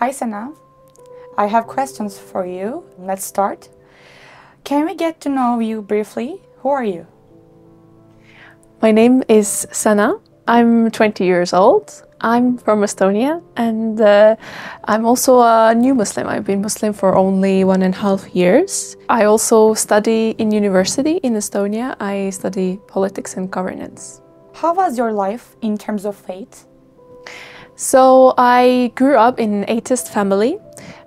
Hi Sana, I have questions for you. Let's start. Can we get to know you briefly? Who are you? My name is Sana. I'm 20 years old. I'm from Estonia and I'm also a new Muslim. I've been Muslim for only 1.5 years. I also study in university in Estonia. I study politics and governance. How was your life in terms of faith? So I grew up in an atheist family,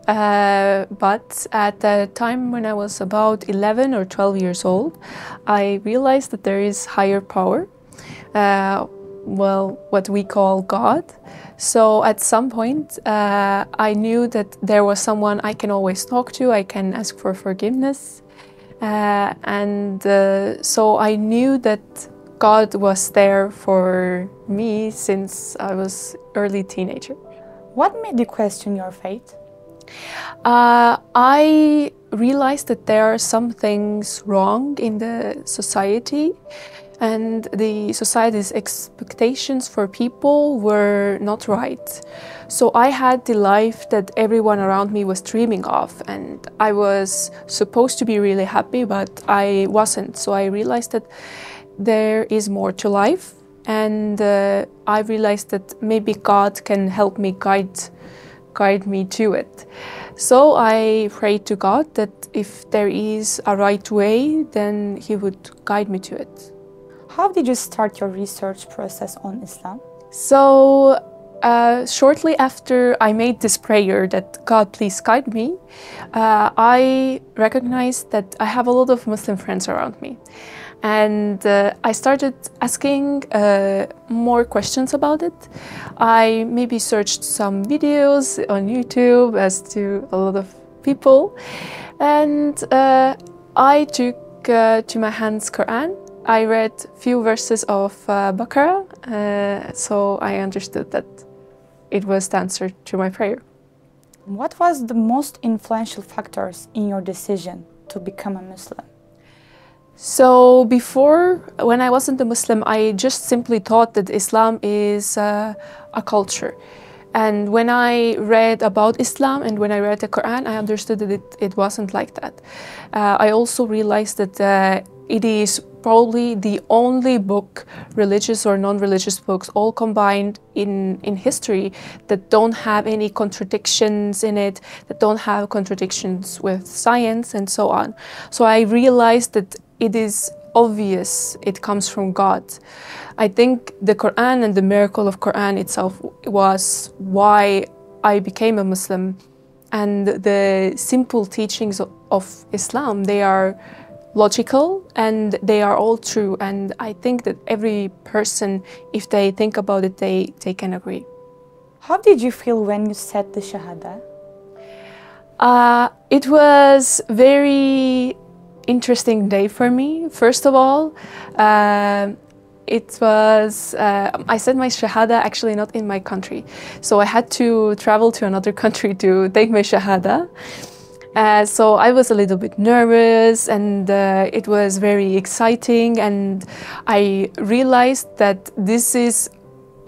but at the time when I was about 11 or 12 years old, I realized that there is higher power, what we call God. So at some point, I knew that there was someone I can always talk to, I can ask for forgiveness, so I knew that God was there for me since I was early teenager. What made you question your faith? I realized that there are some things wrong in the society, and the society's expectations for people were not right. So I had the life that everyone around me was dreaming of, and I was supposed to be really happy, but I wasn't. So I realized that there is more to life, and I realized that maybe God can help me guide me to it. So I prayed to God that if there is a right way, then He would guide me to it. How did you start your research process on Islam? So shortly after I made this prayer that God please guide me, I recognized that I have a lot of Muslim friends around me. And I started asking more questions about it. I maybe searched some videos on YouTube, as do a lot of people. And I took to my hands Quran. I read few verses of Baqarah, so I understood that it was the answer to my prayer. What was the most influential factors in your decision to become a Muslim? So before, when I wasn't a Muslim, I just simply thought that Islam is a culture. And when I read about Islam and when I read the Quran, I understood that it wasn't like that. I also realized that it is probably the only book, religious or non-religious books, all combined in history, that don't have any contradictions in it, that don't have contradictions with science and so on. So I realized that it is obvious it comes from God. I think the Quran and the miracle of Quran itself was why I became a Muslim. And the simple teachings of Islam, they are logical and they are all true. And I think that every person, if they think about it, they can agree. How did you feel when you said the Shahada? It was very interesting day for me. First of all, it was, I said my Shahada actually not in my country. So I had to travel to another country to take my Shahada. So I was a little bit nervous and it was very exciting, and I realized that this is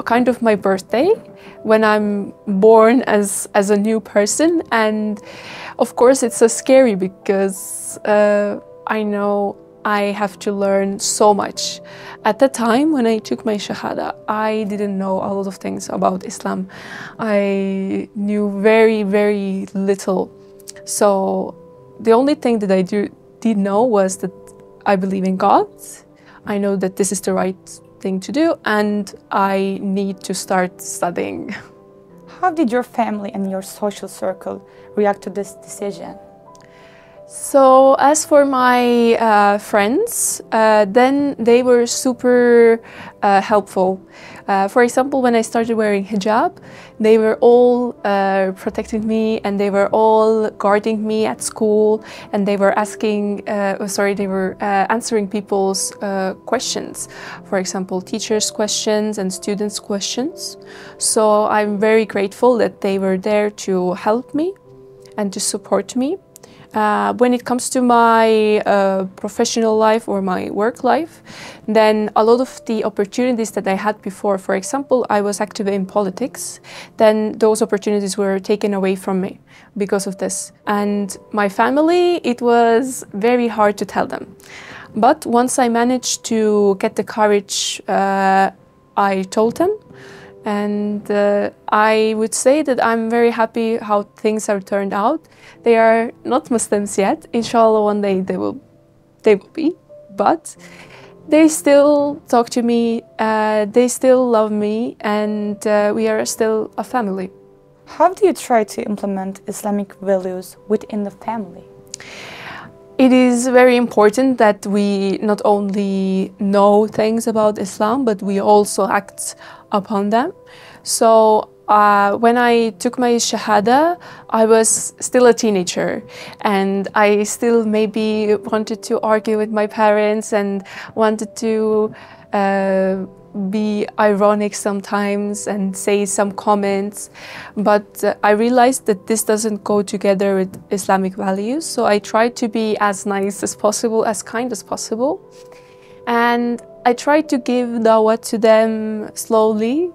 kind of my birthday when I'm born as a new person. And of course it's so scary because I know I have to learn so much. At the time when I took my Shahada, I didn't know a lot of things about Islam. I knew very, very little. So the only thing that I did know was that I believe in God. I know that this is the right thing to do, and I need to start studying. How did your family and your social circle react to this decision? So as for my friends, then they were super helpful. For example, when I started wearing hijab, they were all protecting me, and they were all guarding me at school, and they were answering people's questions. For example, teachers' questions and students' questions. So I'm very grateful that they were there to help me and to support me. When it comes to my professional life or my work life, then a lot of the opportunities that I had before, for example, I was active in politics, then those opportunities were taken away from me because of this. And my family, it was very hard to tell them. But once I managed to get the courage, I told them. And I would say that I'm very happy how things have turned out. They are not Muslims yet. Inshallah, one day they will be. But they still talk to me. They still love me, and we are still a family. How do you try to implement Islamic values within the family? It is very important that we not only know things about Islam, but we also act upon them. So when I took my Shahada, I was still a teenager, and I still maybe wanted to argue with my parents and wanted to be ironic sometimes and say some comments, but I realized that this doesn't go together with Islamic values, so I tried to be as nice as possible, as kind as possible, and I tried to give dawah to them slowly.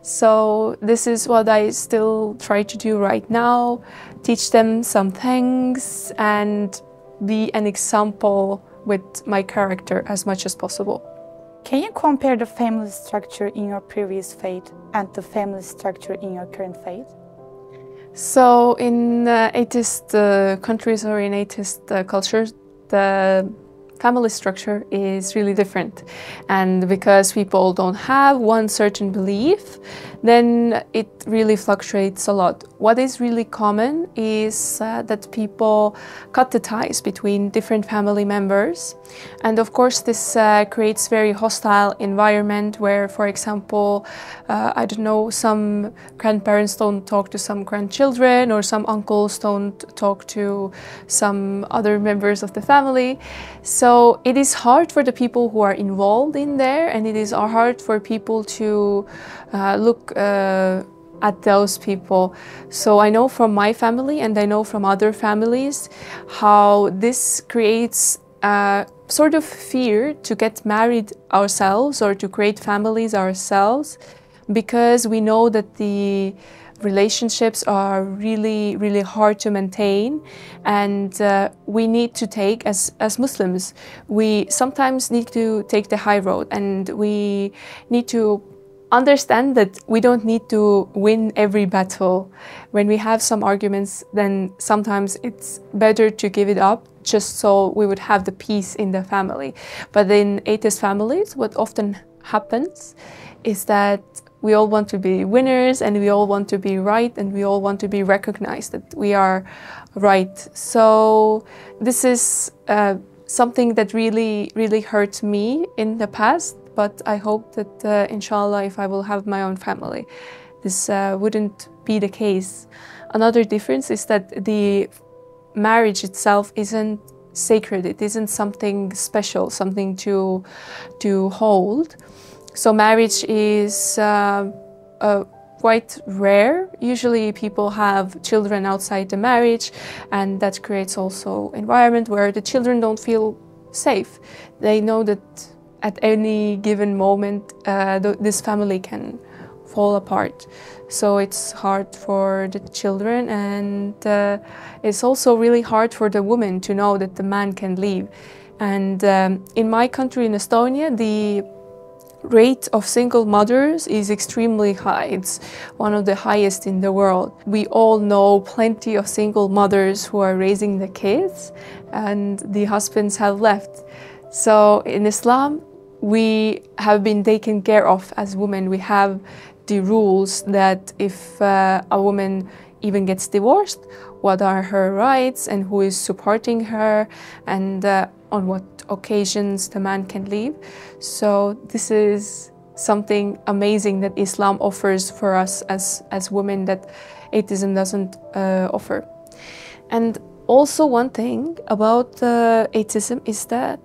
So this is what I still try to do right now, teach them some things and be an example with my character as much as possible. Can you compare the family structure in your previous faith and the family structure in your current faith? So in atheist countries or in atheist cultures, the family structure is really different. And because people don't have one certain belief, then it really fluctuates a lot. What is really common is that people cut the ties between different family members. And of course, this creates very hostile environment where, for example, I don't know, some grandparents don't talk to some grandchildren, or some uncles don't talk to some other members of the family. So it is hard for the people who are involved in there, and it is hard for people to look at those people. So I know from my family, and I know from other families, how this creates a sort of fear to get married ourselves or to create families ourselves, because we know that the relationships are really, really hard to maintain, and we need to take, as Muslims, we sometimes need to take the high road, and we need to understand that we don't need to win every battle. When we have some arguments, then sometimes it's better to give it up, just so we would have the peace in the family. But in atheist families, what often happens is that we all want to be winners, and we all want to be right, and we all want to be recognized that we are right. So this is something that really, really hurt me in the past, but I hope that inshallah, if I will have my own family, this wouldn't be the case. Another difference is that the marriage itself isn't sacred. It isn't something special, something to hold. So marriage is quite rare. Usually people have children outside the marriage, and that creates also an environment where the children don't feel safe. They know that at any given moment this family can fall apart. So it's hard for the children, and it's also really hard for the woman to know that the man can leave. And in my country, in Estonia, the rate of single mothers is extremely high. It's one of the highest in the world. We all know plenty of single mothers who are raising the kids, and the husbands have left. So in Islam, we have been taken care of as women. We have the rules that if a woman even gets divorced, what are her rights and who is supporting her, and on what occasions the man can leave. So this is something amazing that Islam offers for us as women that atheism doesn't offer. And also one thing about atheism is that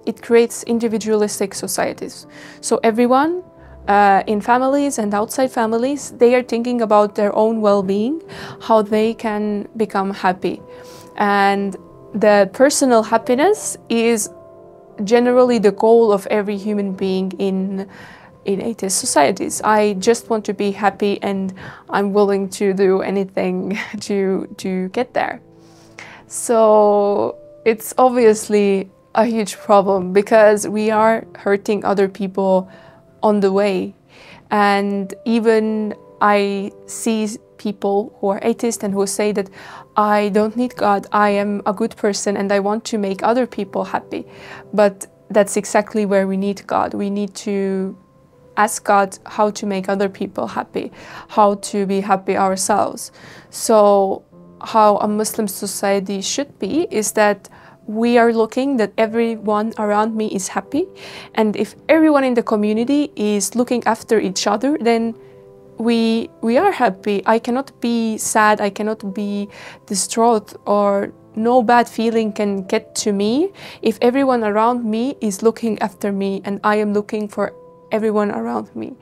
it creates individualistic societies. So everyone in families and outside families, they are thinking about their own well-being, how they can become happy. And the personal happiness is generally the goal of every human being in atheist societies. I just want to be happy and I'm willing to do anything to get there. So it's obviously a huge problem because we are hurting other people on the way. And even I see people who are atheists and who say that I don't need God, I am a good person and I want to make other people happy. But that's exactly where we need God. We need to ask God how to make other people happy, how to be happy ourselves. So how a Muslim society should be is that we are looking that everyone around me is happy, and if everyone in the community is looking after each other, then we are happy. I cannot be sad, I cannot be distraught, or no bad feeling can get to me if everyone around me is looking after me and I am looking for everyone around me.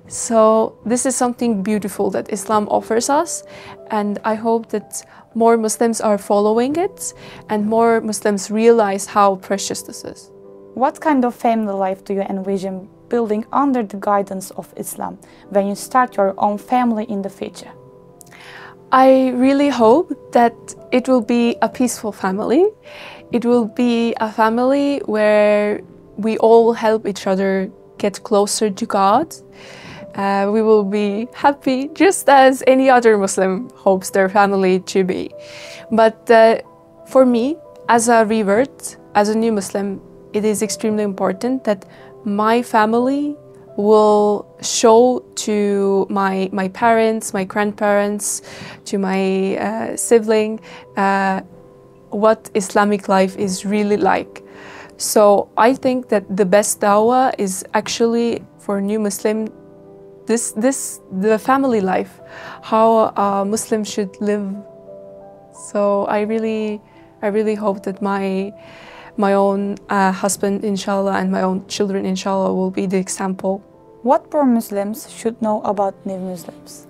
So this is something beautiful that Islam offers us, and I hope that more Muslims are following it and more Muslims realize how precious this is. What kind of family life do you envision building under the guidance of Islam when you start your own family in the future? I really hope that it will be a peaceful family. It will be a family where we all help each other get closer to God. We will be happy just as any other Muslim hopes their family to be. But for me, as a revert, as a new Muslim, it is extremely important that my family will show to my parents, my grandparents, to my sibling, what Islamic life is really like. So I think that the best dawah is actually for new Muslim, the family life, how a Muslim should live. So I really hope that my own husband, inshallah, and my own children, inshallah, will be the example. What more Muslims should know about new Muslims?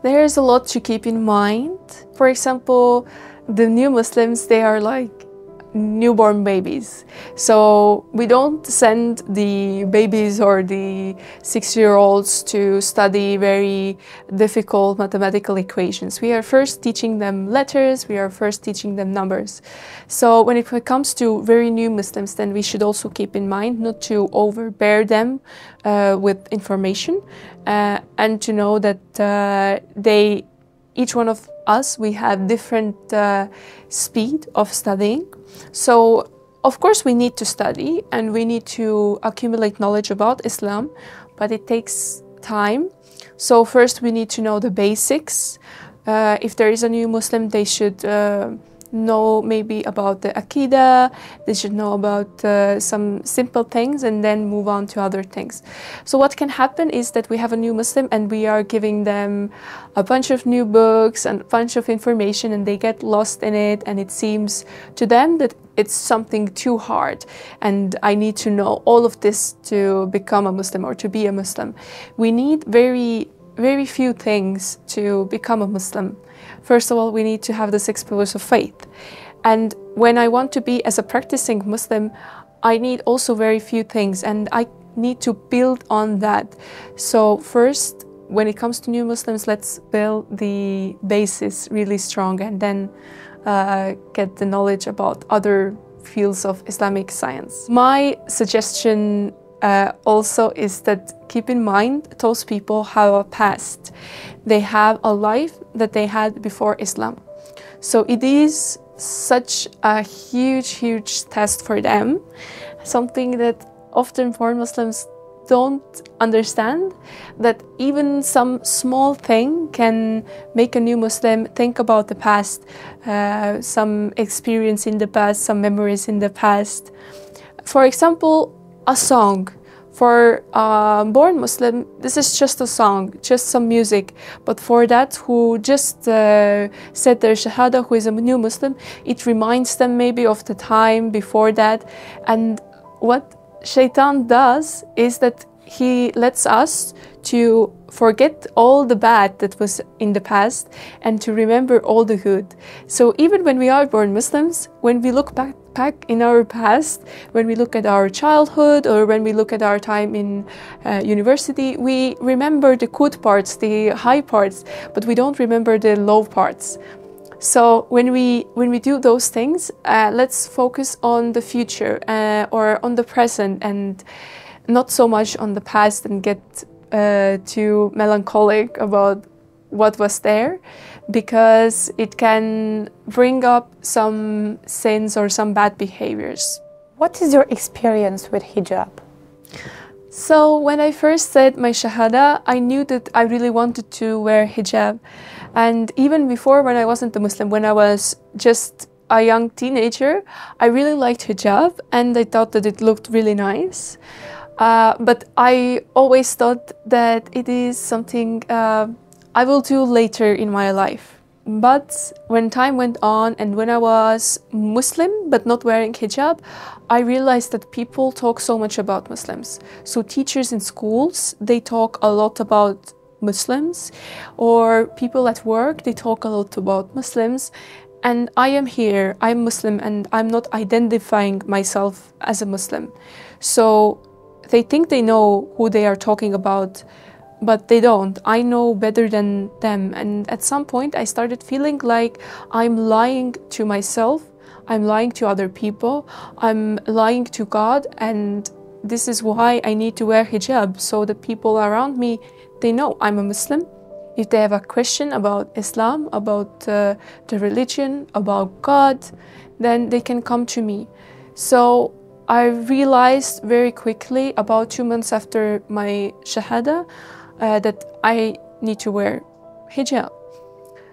There's a lot to keep in mind. For example, the new Muslims, they are like newborn babies. So we don't send the babies or the 6-year-olds to study very difficult mathematical equations. We are first teaching them letters, we are first teaching them numbers. So when it comes to very new Muslims, then we should also keep in mind not to overbear them with information and to know that each one of us, we have different speed of studying. So, of course, we need to study and we need to accumulate knowledge about Islam, but it takes time. So first we need to know the basics. If there is a new Muslim, they should know maybe about the Aqidah, they should know about some simple things and then move on to other things. So what can happen is that we have a new Muslim and we are giving them a bunch of new books and a bunch of information and they get lost in it, and it seems to them that it's something too hard and I need to know all of this to become a Muslim or to be a Muslim. We need very few things to become a Muslim. First of all, we need to have the 6 pillars of faith. And when I want to be as a practicing Muslim, I need also very few things and I need to build on that. So first, when it comes to new Muslims, let's build the basis really strong and then get the knowledge about other fields of Islamic science. My suggestion also is that keep in mind those people have a past. They have a life that they had before Islam. So it is such a huge test for them, something that often foreign Muslims don't understand, that even some small thing can make a new Muslim think about the past, some experience in the past, some memories in the past. For example, a song. For a born Muslim, this is just a song, just some music. But for that who just said their Shahada, who is a new Muslim, it reminds them maybe of the time before that. And what Shaitan does is that he lets us to forget all the bad that was in the past and to remember all the good. So even when we are born Muslims, when we look back in our past, when we look at our childhood or when we look at our time in university, we remember the good parts, the high parts, but we don't remember the low parts. So when we do those things, let's focus on the future or on the present and not so much on the past and get too melancholic about what was there, because it can bring up some sins or some bad behaviors. What is your experience with hijab? So when I first said my shahada, I knew that I really wanted to wear hijab. And even before, when I wasn't a Muslim, when I was just a young teenager, I really liked hijab and I thought that it looked really nice. But I always thought that it is something I will do later in my life. But when time went on and when I was Muslim but not wearing hijab, I realized that people talk so much about Muslims. So teachers in schools, they talk a lot about Muslims, or people at work, they talk a lot about Muslims. And I am here, I'm Muslim, and I'm not identifying myself as a Muslim. So they think they know who they are talking about, but they don't. I know better than them. And at some point I started feeling like I'm lying to myself, I'm lying to other people, I'm lying to God, and this is why I need to wear hijab, so the people around me, they know I'm a Muslim. If they have a question about Islam, about the religion, about God, then they can come to me. So I realized very quickly, about 2 months after my shahada, that I need to wear hijab.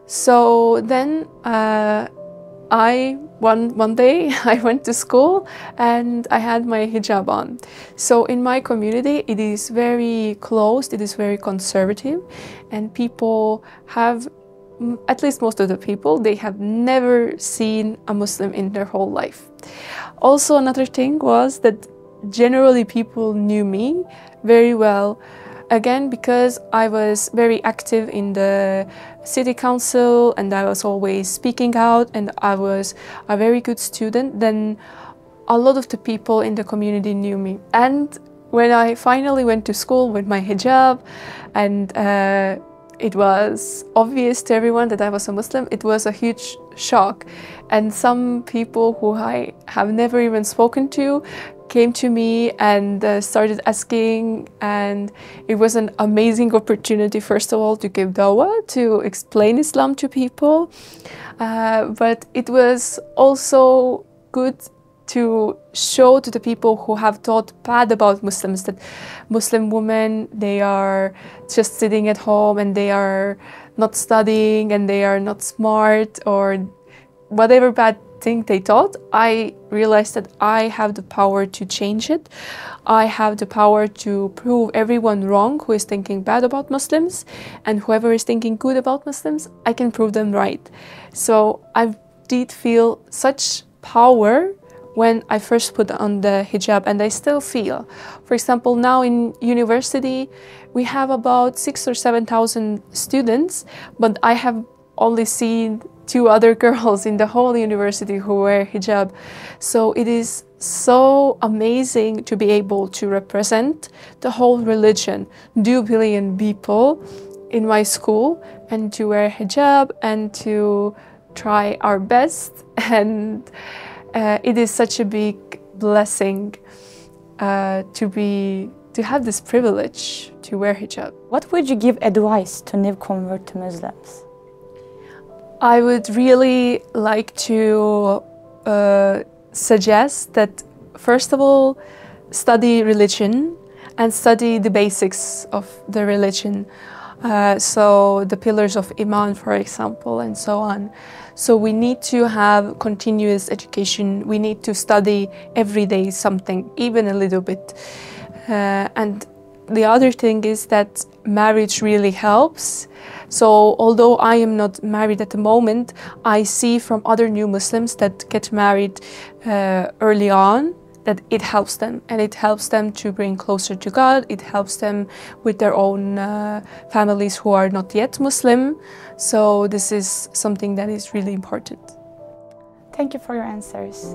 So then one day I went to school and I had my hijab on. So in my community, it is very closed, it is very conservative, and people have, at least most of the people, they have never seen a Muslim in their whole life. Also, another thing was that generally people knew me very well. Again, because I was very active in the city council and I was always speaking out and I was a very good student, then a lot of the people in the community knew me. And when I finally went to school with my hijab and it was obvious to everyone that I was a Muslim, it was a huge shock. And some people who I have never even spoken to came to me and started asking, and it was an amazing opportunity, first of all, to give dawah, to explain Islam to people, but it was also good to show to the people who have thought bad about Muslims that Muslim women, they are just sitting at home and they are not studying and they are not smart or whatever bad thing they thought. I realized that I have the power to change it. I have the power to prove everyone wrong who is thinking bad about Muslims, and whoever is thinking good about Muslims, I can prove them right. So I did feel such power when I first put on the hijab, and I still feel. For example, now in university, we have about 6,000 or 7,000 students, but I have only seen 2 other girls in the whole university who wear hijab. So it is so amazing to be able to represent the whole religion, 2 billion people in my school, and to wear hijab and to try our best. And it is such a big blessing to have this privilege to wear hijab. What would you give advice to new convert to Muslims? I would really like to suggest that, first of all, study religion and study the basics of the religion. So the pillars of Iman, for example, and so on. So we need to have continuous education. We need to study every day something, even a little bit. And the other thing is that marriage really helps. So although I am not married at the moment, I see from other new Muslims that get married early on, that it helps them, and it helps them to bring closer to God. It helps them with their own families who are not yet Muslim. So this is something that is really important. Thank you for your answers.